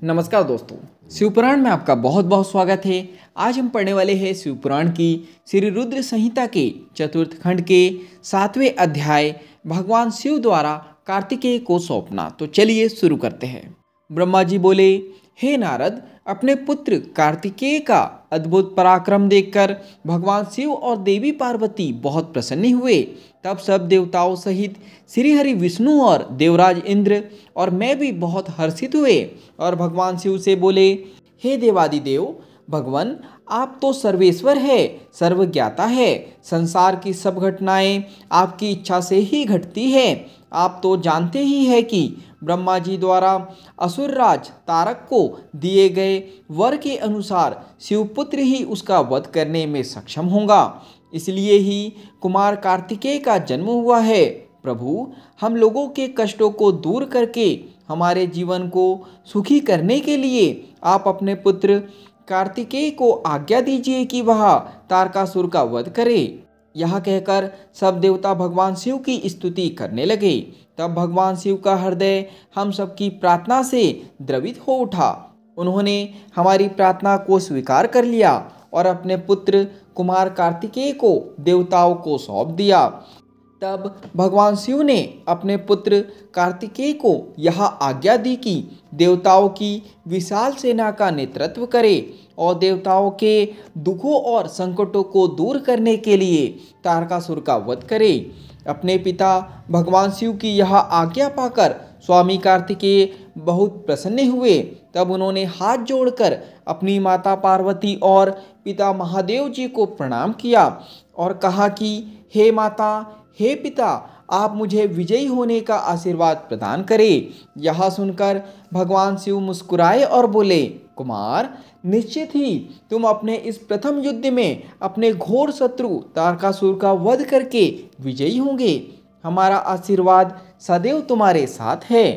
नमस्कार दोस्तों, शिवपुराण में आपका बहुत बहुत स्वागत है। आज हम पढ़ने वाले हैं शिवपुराण की श्री रुद्र संहिता के चतुर्थ खंड के 7वें अध्याय भगवान शिव द्वारा कार्तिकेय को सौंपना। तो चलिए शुरू करते हैं। ब्रह्मा जी बोले, हे नारद, अपने पुत्र कार्तिकेय का अद्भुत पराक्रम देखकर भगवान शिव और देवी पार्वती बहुत प्रसन्न हुए। तब सब देवताओं सहित श्री हरि विष्णु और देवराज इंद्र और मैं भी बहुत हर्षित हुए और भगवान शिव से बोले, हे देवादिदेव भगवान, आप तो सर्वेश्वर है, सर्वज्ञाता है। संसार की सब घटनाएं आपकी इच्छा से ही घटती है। आप तो जानते ही है कि ब्रह्मा जी द्वारा असुरराज तारक को दिए गए वर के अनुसार शिवपुत्र ही उसका वध करने में सक्षम होगा। इसलिए ही कुमार कार्तिकेय का जन्म हुआ है। प्रभु, हम लोगों के कष्टों को दूर करके हमारे जीवन को सुखी करने के लिए आप अपने पुत्र कार्तिकेय को आज्ञा दीजिए कि वह तारकासुर का वध करे। यह कहकर सब देवता भगवान शिव की स्तुति करने लगे। तब भगवान शिव का हृदय हम सबकी प्रार्थना से द्रवित हो उठा। उन्होंने हमारी प्रार्थना को स्वीकार कर लिया और अपने पुत्र कुमार कार्तिकेय को देवताओं को सौंप दिया। तब भगवान शिव ने अपने पुत्र कार्तिकेय को यह आज्ञा दी कि देवताओं की विशाल सेना का नेतृत्व करे और देवताओं के दुखों और संकटों को दूर करने के लिए तारकासुर का वध करे। अपने पिता भगवान शिव की यह आज्ञा पाकर स्वामी कार्तिकेय बहुत प्रसन्न हुए। तब उन्होंने हाथ जोड़कर अपनी माता पार्वती और पिता महादेव जी को प्रणाम किया और कहा कि हे माता, हे पिता, आप मुझे विजयी होने का आशीर्वाद प्रदान करें। यह सुनकर भगवान शिव मुस्कुराए और बोले, कुमार, निश्चित ही तुम अपने इस प्रथम युद्ध में अपने घोर शत्रु तारकासुर का वध करके विजयी होंगे। हमारा आशीर्वाद सदैव तुम्हारे साथ है।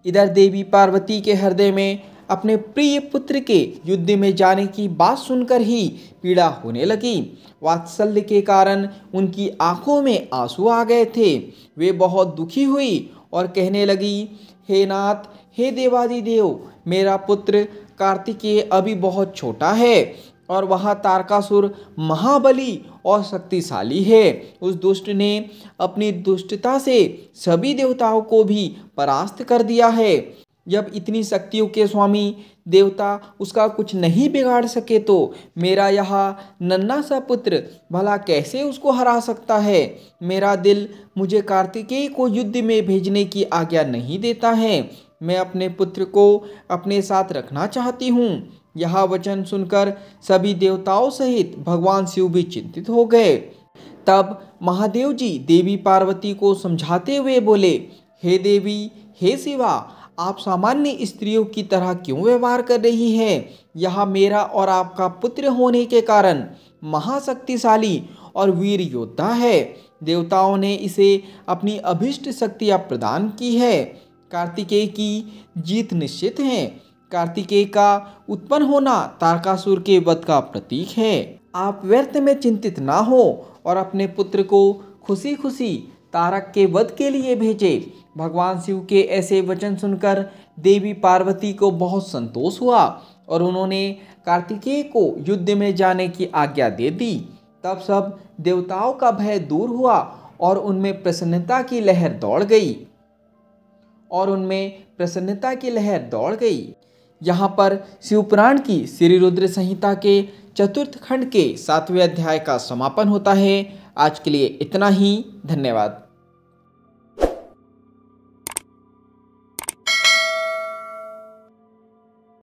इधर देवी पार्वती के हृदय में अपने प्रिय पुत्र के युद्ध में जाने की बात सुनकर ही पीड़ा होने लगी। वात्सल्य के कारण उनकी आंखों में आंसू आ गए थे। वे बहुत दुखी हुई और कहने लगी, हे नाथ, हे देवादिदेव, मेरा पुत्र कार्तिकेय अभी बहुत छोटा है और वह तारकासुर महाबली और शक्तिशाली है। उस दुष्ट ने अपनी दुष्टता से सभी देवताओं को भी परास्त कर दिया है। जब इतनी शक्तियों के स्वामी देवता उसका कुछ नहीं बिगाड़ सके तो मेरा यह नन्हा सा पुत्र भला कैसे उसको हरा सकता है। मेरा दिल मुझे कार्तिकेय को युद्ध में भेजने की आज्ञा नहीं देता है। मैं अपने पुत्र को अपने साथ रखना चाहती हूँ। यह वचन सुनकर सभी देवताओं सहित भगवान शिव भी चिंतित हो गए। तब महादेव जी देवी पार्वती को समझाते हुए बोले, हे देवी, हे शिवा, आप सामान्य स्त्रियों की तरह क्यों व्यवहार कर रही हैं? यह मेरा और आपका पुत्र होने के कारण महाशक्तिशाली और वीर योद्धा है। देवताओं ने इसे अपनी अभीष्ट शक्तियाँ प्रदान की है। कार्तिकेय की जीत निश्चित है। कार्तिकेय का उत्पन्न होना तारकासुर के वध का प्रतीक है। आप व्यर्थ में चिंतित ना हो और अपने पुत्र को खुशी खुशी तारक के वध के लिए भेजे। भगवान शिव के ऐसे वचन सुनकर देवी पार्वती को बहुत संतोष हुआ और उन्होंने कार्तिकेय को युद्ध में जाने की आज्ञा दे दी। तब सब देवताओं का भय दूर हुआ और उनमें प्रसन्नता की लहर दौड़ गई। यहाँ पर शिवपुराण की श्री रुद्र संहिता के चतुर्थ खंड के 7वें अध्याय का समापन होता है। आज के लिए इतना ही। धन्यवाद।